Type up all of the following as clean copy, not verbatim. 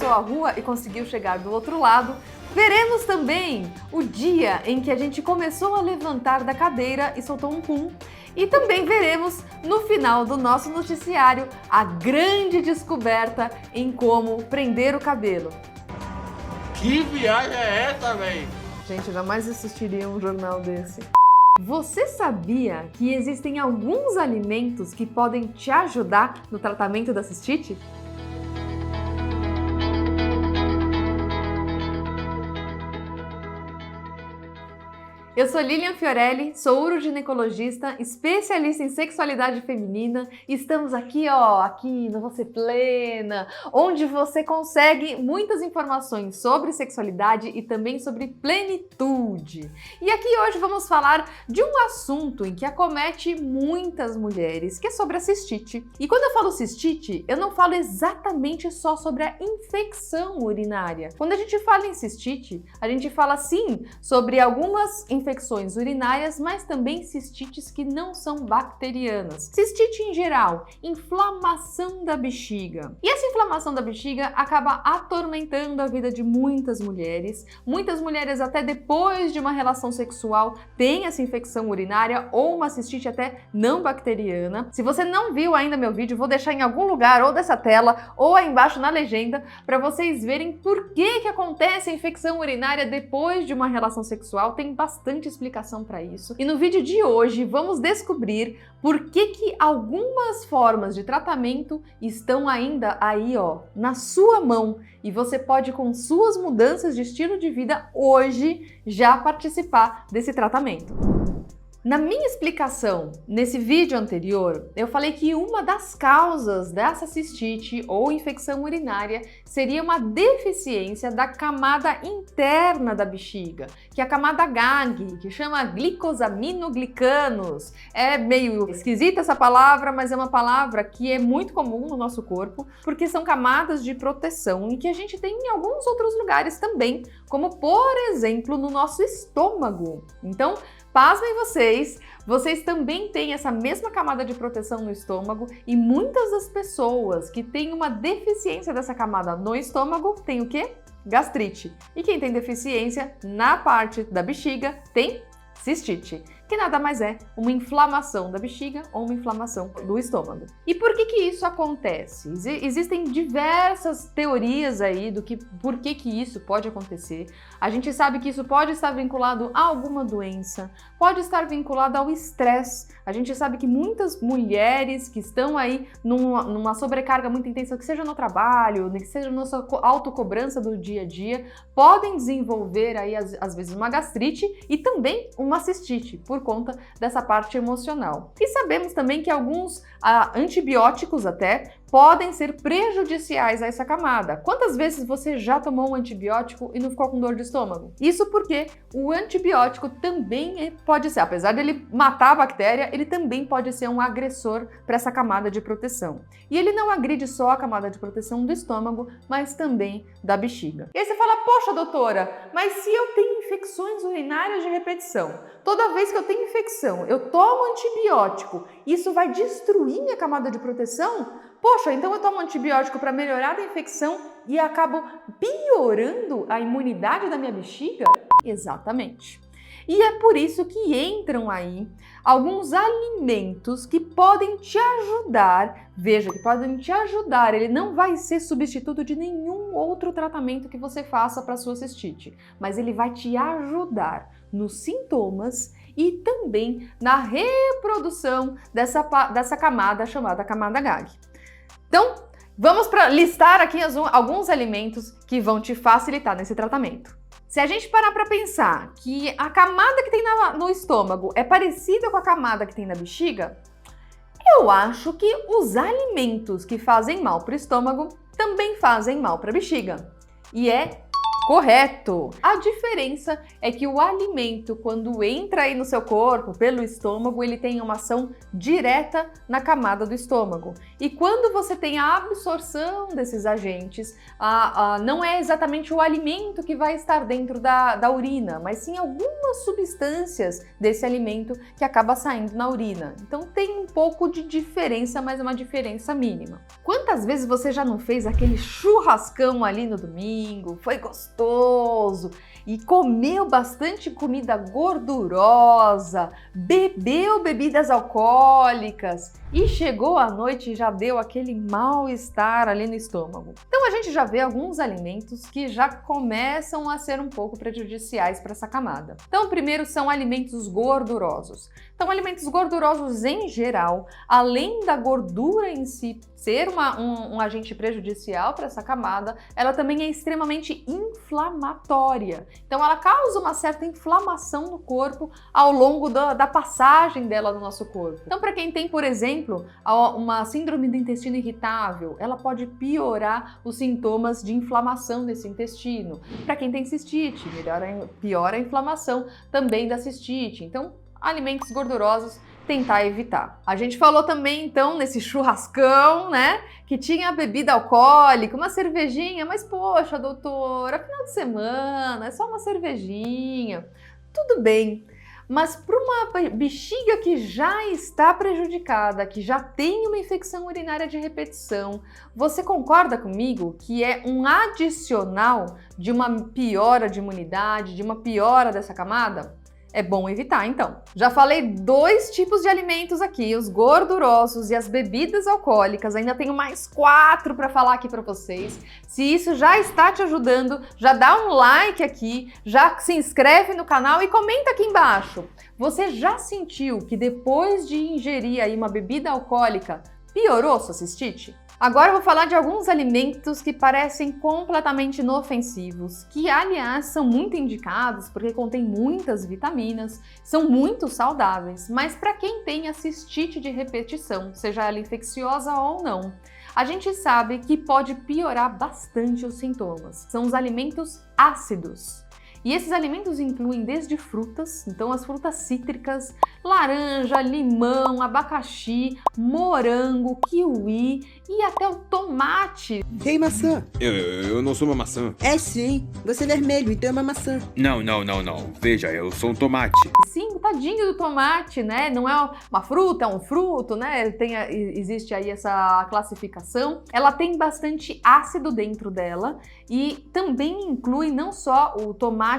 atravessou a rua e conseguiu chegar do outro lado. Veremos também o dia em que a gente começou a levantar da cadeira e soltou um pum. E também veremos no final do nosso noticiário a grande descoberta em como prender o cabelo. Que viagem é essa, velho? Gente, eu jamais assistiria um jornal desse. Você sabia que existem alguns alimentos que podem te ajudar no tratamento da cistite? Eu sou Lilian Fiorelli, sou uroginecologista, especialista em sexualidade feminina e estamos aqui, aqui no Você Plena, onde você consegue muitas informações sobre sexualidade e também sobre plenitude. E aqui hoje vamos falar de um assunto em que acomete muitas mulheres, que é sobre a cistite. E quando eu falo cistite, eu não falo exatamente só sobre a infecção urinária. Quando a gente fala em cistite, a gente fala sim sobre algumas infecções urinárias, mas também cistites que não são bacterianas. Cistite em geral, inflamação da bexiga. E essa inflamação da bexiga acaba atormentando a vida de muitas mulheres. Muitas mulheres até depois de uma relação sexual têm essa infecção urinária ou uma cistite até não bacteriana. Se você não viu ainda meu vídeo, vou deixar em algum lugar ou dessa tela ou aí embaixo na legenda para vocês verem por que acontece a infecção urinária depois de uma relação sexual. Tem bastante explicação para isso. E no vídeo de hoje vamos descobrir por que algumas formas de tratamento estão ainda aí, na sua mão, e você pode, com suas mudanças de estilo de vida hoje, já participar desse tratamento. Na minha explicação, nesse vídeo anterior, eu falei que uma das causas dessa cistite ou infecção urinária seria uma deficiência da camada interna da bexiga, que é a camada GAG, que chama glicosaminoglicanos. É meio esquisita essa palavra, mas é uma palavra que é muito comum no nosso corpo, porque são camadas de proteção e que a gente tem em alguns outros lugares também, como por exemplo no nosso estômago. Então, pasmem vocês também têm essa mesma camada de proteção no estômago e muitas das pessoas que têm uma deficiência dessa camada no estômago têm o quê? Gastrite. E quem tem deficiência na parte da bexiga tem cistite, que nada mais é uma inflamação da bexiga ou uma inflamação do estômago. E por que isso acontece? Existem diversas teorias aí do que por que isso pode acontecer. A gente sabe que isso pode estar vinculado a alguma doença, pode estar vinculado ao estresse. A gente sabe que muitas mulheres que estão aí numa sobrecarga muito intensa, que seja no trabalho, que seja na sua autocobrança do dia a dia, podem desenvolver aí às vezes uma gastrite e também uma cistite, por conta dessa parte emocional. E sabemos também que alguns antibióticos até podem ser prejudiciais a essa camada. Quantas vezes você já tomou um antibiótico e não ficou com dor de estômago? Isso porque o antibiótico também pode ser, apesar dele matar a bactéria, ele também pode ser um agressor para essa camada de proteção. E ele não agride só a camada de proteção do estômago, mas também da bexiga. E aí você fala, poxa doutora, mas se eu tenho infecções urinárias de repetição, toda vez que eu tenho infecção, eu tomo antibiótico, isso vai destruir minha camada de proteção? Poxa, então eu tomo antibiótico para melhorar a infecção e acabo piorando a imunidade da minha bexiga? Exatamente. E é por isso que entram aí alguns alimentos que podem te ajudar. Veja, que podem te ajudar. Ele não vai ser substituto de nenhum outro tratamento que você faça para sua cistite, mas ele vai te ajudar nos sintomas e também na reprodução dessa camada chamada camada GAG. Então, vamos listar aqui alguns alimentos que vão te facilitar nesse tratamento. Se a gente parar para pensar que a camada que tem no estômago é parecida com a camada que tem na bexiga, eu acho que os alimentos que fazem mal para o estômago também fazem mal para a bexiga. E é Correto! A diferença é que o alimento, quando entra aí no seu corpo, pelo estômago, ele tem uma ação direta na camada do estômago. E quando você tem a absorção desses agentes, não é exatamente o alimento que vai estar dentro da urina, mas sim algumas substâncias desse alimento que acaba saindo na urina. Então tem um pouco de diferença, mas é uma diferença mínima. Quantas vezes você já não fez aquele churrascão ali no domingo? Foi gostoso e comeu bastante comida gordurosa, bebeu bebidas alcoólicas e chegou à noite e já deu aquele mal-estar ali no estômago. Então a gente já vê alguns alimentos que já começam a ser um pouco prejudiciais para essa camada. Então, primeiro são alimentos gordurosos. Então, alimentos gordurosos em geral, além da gordura em si ser um agente prejudicial para essa camada, ela também é extremamente inflamatória. Então, ela causa uma certa inflamação no corpo ao longo da passagem dela no nosso corpo. Então, para quem tem, por exemplo, uma síndrome do intestino irritável, ela pode piorar os sintomas de inflamação desse intestino. Para quem tem cistite, piora a inflamação também da cistite. Então, alimentos gordurosos, tentar evitar. A gente falou também, então, nesse churrascão, né, que tinha bebida alcoólica, uma cervejinha, mas poxa, doutora, final de semana, é só uma cervejinha. Tudo bem, mas para uma bexiga que já está prejudicada, que já tem uma infecção urinária de repetição, você concorda comigo que é um adicional de uma piora de imunidade, de uma piora dessa camada? É bom evitar, então. Já falei 2 tipos de alimentos aqui, os gordurosos e as bebidas alcoólicas. Ainda tenho mais 4 para falar aqui para vocês. Se isso já está te ajudando, já dá um like aqui, já se inscreve no canal e comenta aqui embaixo. Você já sentiu que depois de ingerir aí uma bebida alcoólica, piorou sua cistite? Agora eu vou falar de alguns alimentos que parecem completamente inofensivos, que aliás são muito indicados porque contêm muitas vitaminas, são muito saudáveis, mas para quem tem a cistite de repetição, seja ela infecciosa ou não, a gente sabe que pode piorar bastante os sintomas. São os alimentos ácidos. E esses alimentos incluem desde frutas, então as frutas cítricas, laranja, limão, abacaxi, morango, kiwi e até o tomate. Ei, maçã! Eu não sou uma maçã. É sim, você é vermelho, então é uma maçã. Não. Veja, eu sou um tomate. Sim, tadinho do tomate, né? Não é uma fruta, é um fruto, né? Existe aí essa classificação. Ela tem bastante ácido dentro dela e também inclui não só o tomate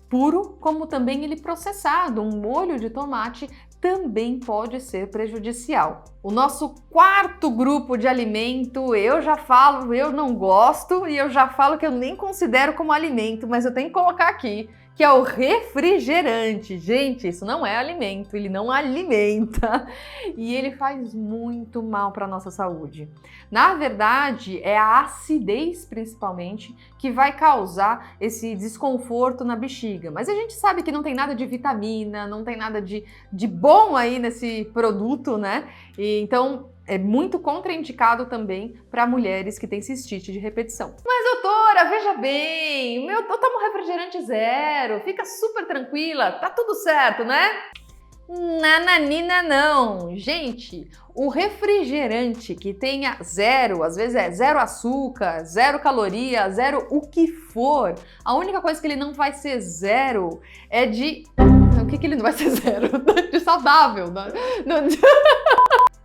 puro, como também ele processado. Um molho de tomate também pode ser prejudicial. O nosso 4º grupo de alimento, eu já falo, eu não gosto e eu já falo que eu nem considero como alimento, mas eu tenho que colocar aqui, que é o refrigerante. Gente, isso não é alimento, ele não alimenta e ele faz muito mal para a nossa saúde. Na verdade, é a acidez principalmente que vai causar esse desconforto na bexiga, mas a gente sabe que não tem nada de vitamina, não tem nada de bom aí nesse produto, né? E então é muito contraindicado também para mulheres que têm cistite de repetição. Mas doutora, veja bem, eu tomo refrigerante zero, fica super tranquila, tá tudo certo, né? Nananina não! Gente, o refrigerante que tenha zero, às vezes é zero açúcar, zero caloria, zero o que for, a única coisa que ele não vai ser zero é de... O que ele não vai ser zero? De saudável, né?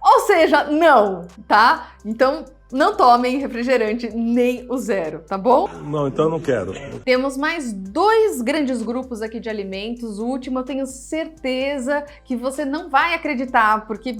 Ou seja, não, tá? Então, não tomem refrigerante nem o zero, tá bom? Não, então eu não quero. Temos mais 2 grandes grupos aqui de alimentos. O último eu tenho certeza que você não vai acreditar, porque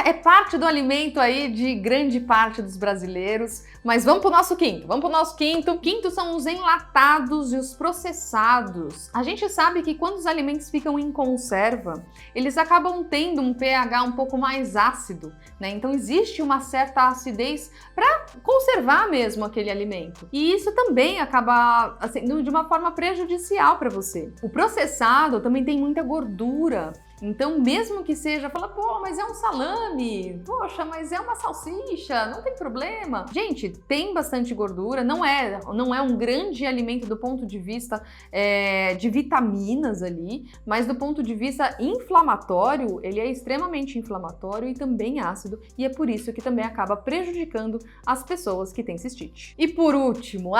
é parte do alimento aí de grande parte dos brasileiros. Mas vamos pro nosso quinto. O quinto são os enlatados e os processados. A gente sabe que quando os alimentos ficam em conserva, eles acabam tendo um pH um pouco mais ácido, né? Então existe uma certa acidez para conservar mesmo aquele alimento. E isso também acaba sendo de uma forma prejudicial para você. O processado também tem muita gordura Então, mesmo que seja, fala, pô, mas é um salame, poxa, mas é uma salsicha, não tem problema. Gente, tem bastante gordura, não é um grande alimento do ponto de vista de vitaminas ali, mas do ponto de vista inflamatório, ele é extremamente inflamatório e também ácido, e é por isso que também acaba prejudicando as pessoas que têm cistite. E por último,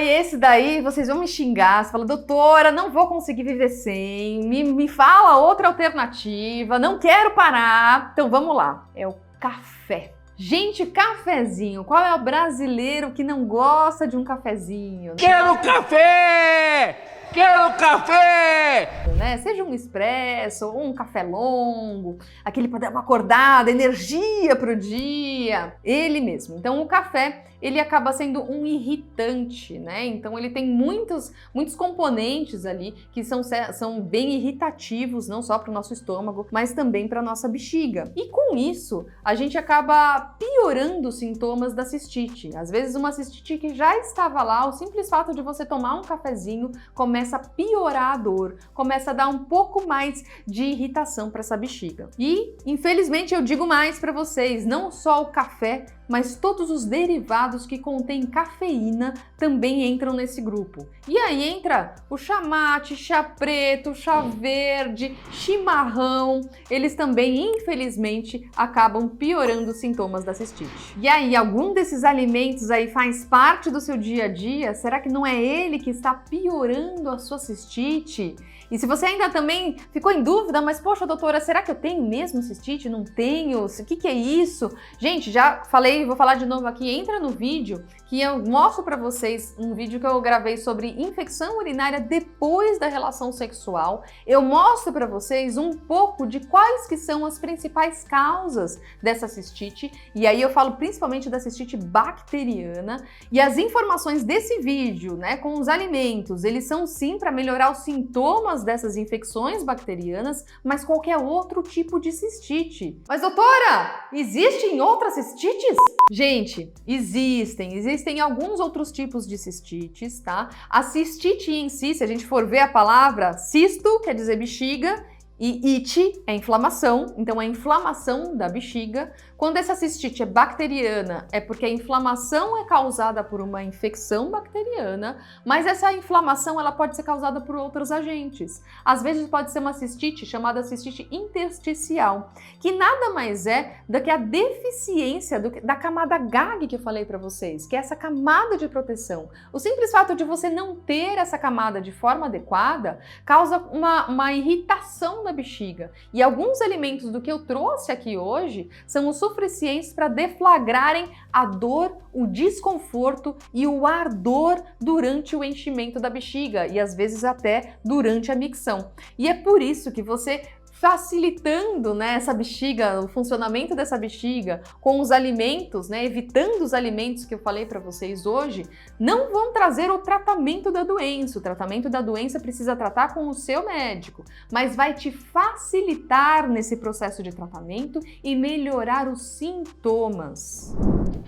esse daí vocês vão me xingar, você fala, doutora, não vou conseguir viver sem, me fala outra alternativa, não quero parar. Então vamos lá, é o café. Gente, cafezinho, qual é o brasileiro que não gosta de um cafezinho? Quero café! Quero café! Né? Seja um expresso ou um café longo, aquele para dar uma acordada, energia pro dia, ele mesmo. Então o café, ele acaba sendo um irritante, né? Então ele tem muitos componentes ali que são bem irritativos, não só para o nosso estômago, mas também para nossa bexiga. E com isso, a gente acaba piorando os sintomas da cistite. Às vezes uma cistite que já estava lá, o simples fato de você tomar um cafezinho começa a piorar a dor, começa a dar um pouco mais de irritação para essa bexiga. E, infelizmente, eu digo mais para vocês, não só o café, mas todos os derivados que contêm cafeína também entram nesse grupo. E aí entra o chá mate, chá preto, chá verde, chimarrão, eles também, infelizmente, acabam piorando os sintomas da cistite. E aí, algum desses alimentos aí faz parte do seu dia a dia? Será que não é ele que está piorando a sua cistite? E se você ainda também ficou em dúvida, mas poxa, doutora, será que eu tenho mesmo cistite? Não tenho? O que é isso? Gente, já falei, vou falar de novo aqui, entra no vídeo que eu mostro para vocês um vídeo que eu gravei sobre infecção urinária depois da relação sexual. Eu mostro para vocês um pouco de quais que são as principais causas dessa cistite, e aí eu falo principalmente da cistite bacteriana, e as informações desse vídeo, né, com os alimentos, eles são sim para melhorar os sintomas dessas infecções bacterianas, mas qualquer outro tipo de cistite. Mas doutora, existem outras cistites? Gente, existem alguns outros tipos de cistites, tá? A cistite em si, se a gente for ver a palavra cisto, quer dizer bexiga, e ite é inflamação, então é inflamação da bexiga. Quando essa cistite é bacteriana, é porque a inflamação é causada por uma infecção bacteriana, mas essa inflamação ela pode ser causada por outros agentes. Às vezes pode ser uma cistite chamada cistite intersticial, que nada mais é do que a deficiência da camada GAG que eu falei para vocês, que é essa camada de proteção. O simples fato de você não ter essa camada de forma adequada causa uma irritação da bexiga. E alguns alimentos do que eu trouxe aqui hoje são os suficientes para deflagrarem a dor, o desconforto e o ardor durante o enchimento da bexiga e às vezes até durante a micção. E é por isso que você facilitando, né, essa bexiga, o funcionamento dessa bexiga com os alimentos, né, evitando os alimentos que eu falei para vocês hoje, não vão trazer o tratamento da doença. O tratamento da doença precisa tratar com o seu médico, mas vai te facilitar nesse processo de tratamento e melhorar os sintomas.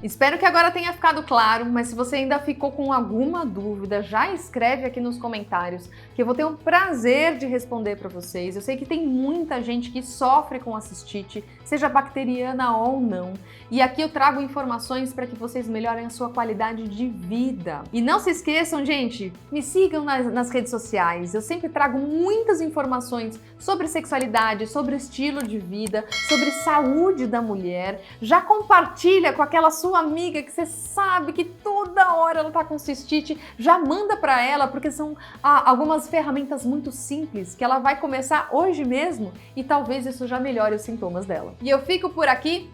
Espero que agora tenha ficado claro, mas se você ainda ficou com alguma dúvida, já escreve aqui nos comentários que eu vou ter o prazer de responder para vocês. Eu sei que tem muita gente que sofre com a cistite, seja bacteriana ou não, e aqui eu trago informações para que vocês melhorem a sua qualidade de vida. E não se esqueçam, gente, me sigam nas redes sociais, eu sempre trago muitas informações sobre sexualidade, sobre estilo de vida, sobre saúde da mulher. Já compartilha com aquela sua amiga que você sabe que toda hora ela tá com cistite, já manda para ela, porque são algumas ferramentas muito simples que ela vai começar hoje mesmo e talvez isso já melhore os sintomas dela. E eu fico por aqui,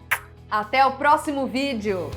até o próximo vídeo!